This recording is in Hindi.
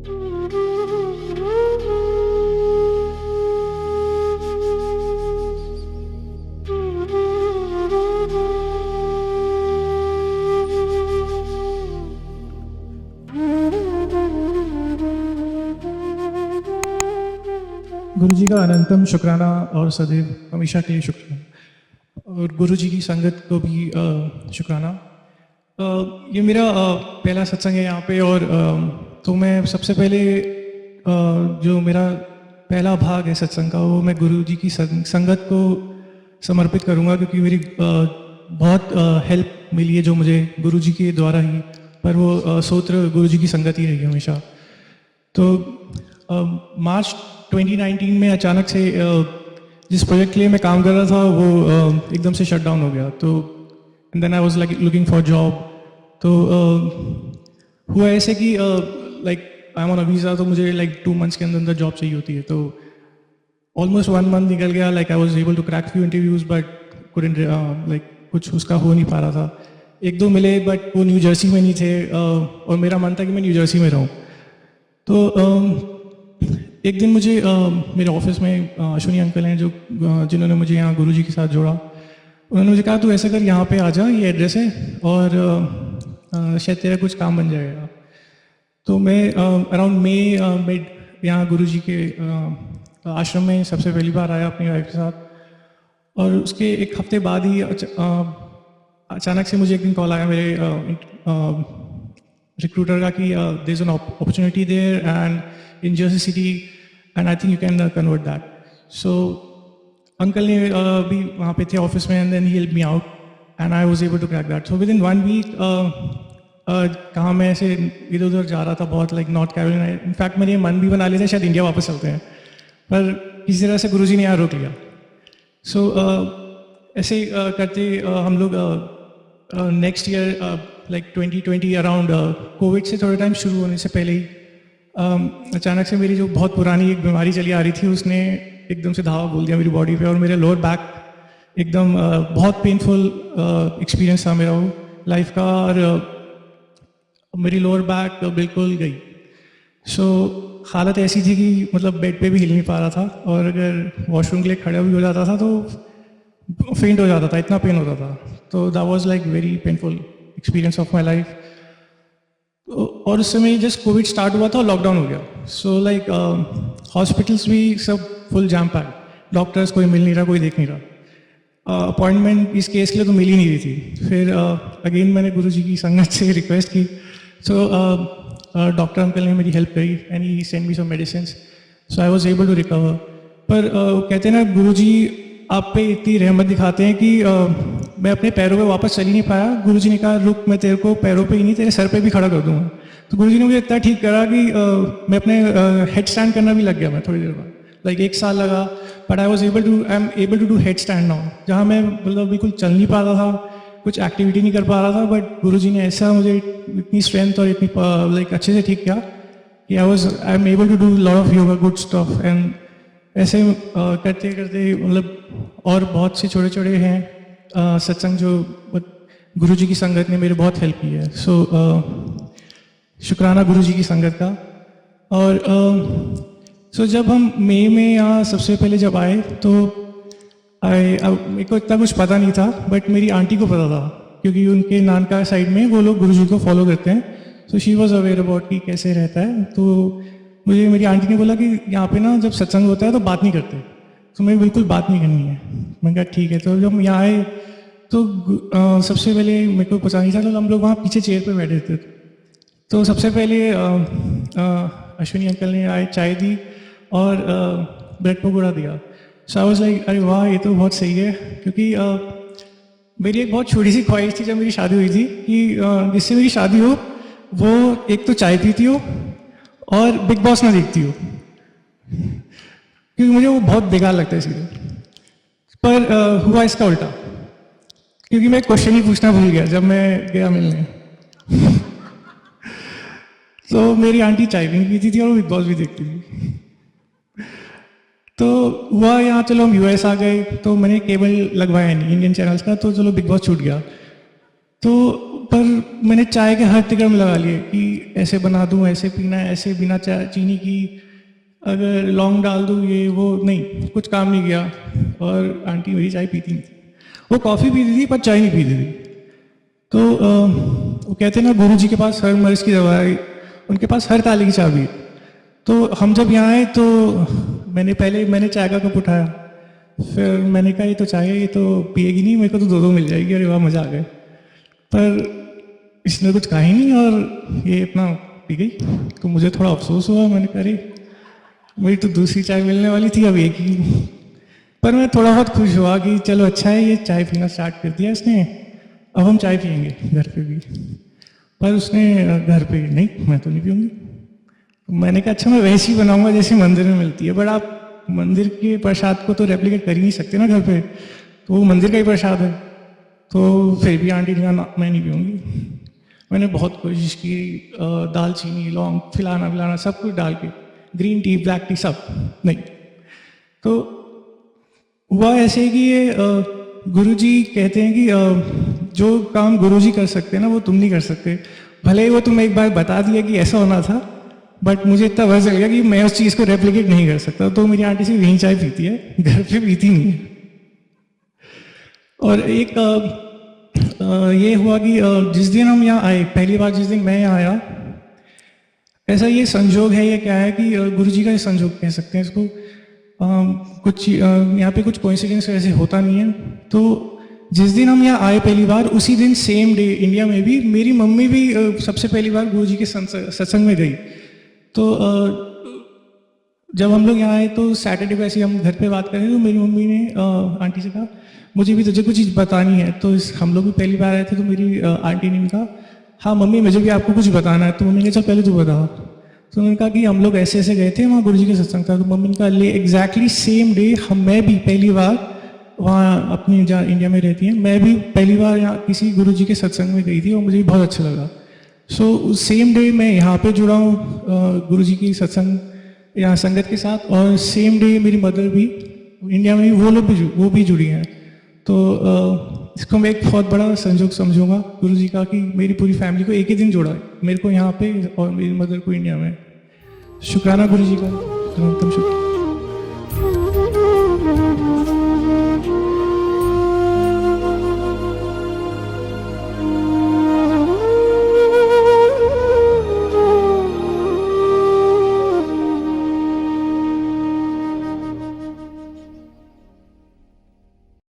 गुरुजी का अनंतम शुक्राना और सदैव हमेशा के लिए शुक्राना, और गुरुजी की संगत को भी शुक्राना। ये मेरा पहला सत्संग है यहाँ पे, और तो मैं सबसे पहले जो मेरा पहला भाग है सत्संग का, वो मैं गुरुजी की संगत को समर्पित करूँगा, क्योंकि मेरी बहुत हेल्प मिली है जो मुझे गुरुजी के द्वारा ही, पर वो सूत्र गुरुजी की संगत ही रही हमेशा। तो मार्च 2019 में अचानक से जिस प्रोजेक्ट के लिए मैं काम कर रहा था वो एकदम से शट डाउन हो गया। तो and then I was like looking for job. तो हुआ ऐसे कि like I am on a visa, तो मुझे लाइक 2 मंथ्स के अंदर अंदर जॉब चाहिए होती है। तो ऑलमोस्ट 1 मंथ निकल गया, like I was able to crack few interviews, but couldn't like कुछ उसका हो नहीं पा रहा था। 1-2 मिले, बट वो न्यू जर्सी में नहीं थे, और मेरा मन था कि मैं न्यू जर्सी में रहूँ। तो एक दिन मुझे मेरे ऑफिस में अश्विनी अंकल हैं जो जिन्होंने मुझे यहाँ गुरुजी के साथ जोड़ा। उन्होंने मुझे कहा तू ऐसा कर, यहाँ पे आ जा, ये एड्रेस है, और शायद तेरा कुछ काम बन जाएगा। तो मैं अराउंड मिड यहाँ गुरुजी के आश्रम में सबसे पहली बार आया अपनी वाइफ के साथ। और उसके 1 हफ्ते बाद ही अचानक से मुझे एक दिन कॉल आया मेरे रिक्रूटर का कि there is an opportunity there and in Jersey City, and I think you can convert that. So uncle ने भी वहाँ पे थे ऑफिस में, and then he helped me out and I was able to crack that. So within 1 week कहाँ मैं ऐसे इधर उधर जा रहा था बहुत, लाइक नॉर्थ कैरोलिना। इनफैक्ट मैंने मन भी बना लिया था शायद इंडिया वापस चलते हैं, पर किसी तरह से गुरुजी ने यहाँ रोक लिया। So ऐसे करते हम लोग next year like 2020 around Covid से थोड़ा टाइम शुरू होने से पहले ही अचानक से मेरी जो बहुत पुरानी एक बीमारी चली आ रही थी उसने एकदम से धावा बोल दिया मेरी बॉडी पे, और मेरे लोअर बैक एकदम बहुत पेनफुल एक्सपीरियंस था मेरा वो लाइफ का, और मेरी लोअर बैक बिल्कुल गई। सो हालत ऐसी थी कि मतलब बेड पे भी हिल नहीं पा रहा था, और अगर वॉशरूम के लिए खड़ा भी हो जाता था तो फेंट हो जाता था, इतना पेन होता था। तो that was like very painful experience of my life. और उस समय जस्ट कोविड स्टार्ट हुआ था और लॉकडाउन हो गया। सो लाइक हॉस्पिटल्स भी सब फुल जैम पैक, डॉक्टर्स कोई मिल नहीं रहा, कोई देख नहीं रहा। अपॉइंटमेंट इस केस के लिए तो मिल ही नहीं रही थी। फिर अगेन मैंने गुरुजी की संगत से रिक्वेस्ट की। सो डॉक्टर अंकल ने मेरी हेल्प करी and he send me some medicines, so I was able to recover. पर कहते हैं ना गुरुजी आप पे इतनी रहमत दिखाते हैं कि मैं अपने पैरों पे वापस चल ही नहीं पाया। गुरुजी ने कहा रुक, मैं तेरे को पैरों पे ही नहीं तेरे सर पे भी खड़ा कर दूंगा। तो गुरुजी ने मुझे इतना ठीक करा कि मैं अपने हेड स्टैंड करना भी लग गया मैं थोड़ी देर बाद, लाइक 1 साल लगा, but I am able to do head stand now. जहाँ मैं मतलब बिल्कुल चल नहीं पा रहा था, कुछ एक्टिविटी नहीं कर पा रहा था, बट गुरुजी ने ऐसा मुझे इतनी स्ट्रेंथ और इतनी लाइक अच्छे से ठीक किया कि I am able to do lot of yoga good stuff. And ऐसे करते करते मतलब और बहुत से छोटे छोटे हैं सत्संग जो गुरुजी की संगत ने मेरे बहुत हेल्प की है। सो शुक्राना गुरुजी की संगत का। और सो जब हम मई में यहाँ सबसे पहले जब आए तो मेरे को इतना कुछ पता नहीं था, बट मेरी आंटी को पता था क्योंकि उनके नानका साइड में वो लोग गुरुजी को फॉलो करते हैं। So she was aware about कि कैसे रहता है। तो मुझे मेरी आंटी ने बोला कि यहाँ पे ना जब सत्संग होता है तो बात नहीं करते, तो मुझे बिल्कुल बात नहीं करनी है। मैंने कहा ठीक है। तो जब हम यहाँ आए तो सबसे पहले मेरे को पता नहीं था, तो हम लोग वहाँ पीछे चेयर पे बैठे थे। तो सबसे पहले अश्विनी अंकल ने आए चाय दी और ब्रेड पकौड़ा दिया। सो आई वाज लाइक अरे वाह ये तो बहुत सही है, क्योंकि मेरी एक बहुत छोटी सी ख्वाहिश थी जब मेरी शादी हुई थी कि जिससे मेरी शादी हो वो एक तो चाय पीती हो और बिग बॉस ना देखती हो, क्योंकि मुझे वो बहुत बेकार लगता है सीरियल। पर हुआ इसका उल्टा, क्योंकि मैं क्वेश्चन ही पूछना भूल गया जब मैं गया मिलने। तो मेरी आंटी चाय भी नहीं पीती थी और वो बिग बॉस भी देखती थी। तो हुआ यहाँ चलो हम यूएस आ गए, तो मैंने केबल लगवाया नहीं इंडियन चैनल्स का, तो चलो बिग बॉस छूट गया। तो पर मैंने चाय के हर तिकड़ में लगा लिए कि ऐसे बना दूं, ऐसे पीना है, ऐसे बिना चीनी की, अगर लौंग डाल दूं, ये वो, नहीं, कुछ काम नहीं किया। और आंटी वही चाय पीती नहीं थी, वो कॉफ़ी पीती थी पर चाय नहीं पीती थी। तो वो कहते हैं ना, गुरु जी के पास हर मर्ज़ की दवा है, उनके पास हर ताले की चाबी है। तो हम जब यहाँ आए तो मैंने चाय का कप उठाया, फिर मैंने कहा ये तो चाय है, ये तो पिएगी नहीं, मेरे को तो दो दो मिल जाएगी। अरे वाह, मज़ा आ गया। पर इसने कुछ कहा ही नहीं और ये अपना पी गई। तो मुझे थोड़ा अफसोस हुआ, मैंने कहा अरे मेरी तो दूसरी चाय मिलने वाली थी, अब एक ही। पर मैं थोड़ा बहुत खुश हुआ कि चलो अच्छा है, ये चाय पीना स्टार्ट कर दिया इसने, अब हम चाय पियेंगे घर पे भी। पर उसने घर पे नहीं, मैं तो नहीं पीऊँगी। मैंने कहा अच्छा मैं वैसी बनाऊंगा जैसे मंदिर में मिलती है, बट आप मंदिर के प्रसाद को तो रेप्लिकेट कर ही नहीं सकते ना घर पे, तो वो मंदिर का ही प्रसाद है। तो फिर भी आंटी ने कहा ना, मैं नहीं पीऊँगी। मैंने बहुत कोशिश की, दालचीनी, लौंग, फिलाना सब कुछ डाल के, ग्रीन टी, ब्लैक टी, सब नहीं। तो हुआ ऐसे कि ये गुरुजी कहते हैं कि जो काम गुरुजी कर सकते हैं ना, वो तुम नहीं कर सकते। भले ही वो तुम्हें एक बार बता दिया कि ऐसा होना था, बट मुझे इतना पता चल गया कि मैं उस चीज़ को रेप्लिकेट नहीं कर सकता। तो मेरी आंटी सिर्फ यहीं चाय पीती है, घर पे पीती नहीं है। और एक ये हुआ कि जिस दिन हम यहाँ आए, पहली बार जिस दिन मैं यहाँ आया, ऐसा ये संजोग है, ये क्या है कि गुरुजी का ये संजोग कह सकते हैं इसको। कुछ यहाँ पे कुछ कोइंसिडेंस ऐसे होता नहीं है। तो जिस दिन हम यहाँ आए पहली बार, उसी दिन सेम डे इंडिया में भी मेरी मम्मी भी सबसे पहली बार गुरुजी के सत्संग में गई। तो जब हम लोग यहाँ आए तो सैटरडे को ऐसे हम घर पे बात कर रहे थे, तो मेरी मम्मी ने आंटी से कहा मुझे भी तुझे कुछ चीज़ बतानी है। तो हम लोग भी पहली बार आए थे, तो मेरी आंटी ने भी कहा हाँ मम्मी मुझे भी आपको कुछ बताना है। तो मम्मी ने कहा चल पहले तू बता। तो उन्होंने कहा कि हम लोग ऐसे ऐसे गए थे वहाँ गुरुजी के सत्संग था। तो मम्मी ने कहा ले एग्जैक्टली सेम डे मैं भी पहली बार वहाँ अपनी जहाँ इंडिया में रहती हैं, मैं भी पहली बार यहाँ किसी गुरुजी के सत्संग में गई थी और मुझे भी बहुत अच्छा लगा। सो उस सेम डे मैं यहाँ पे जुड़ा हूँ गुरुजी की सत्संग यहाँ संगत के साथ, और सेम डे मेरी मदर भी इंडिया में वो भी जुड़ी हैं। तो इसको मैं एक बहुत बड़ा संयोग समझूंगा गुरुजी का कि मेरी पूरी फैमिली को एक ही दिन जोड़ा है, मेरे को यहाँ पे और मेरी मदर को इंडिया में। शुक्राना गुरुजी का, शुक्रिया।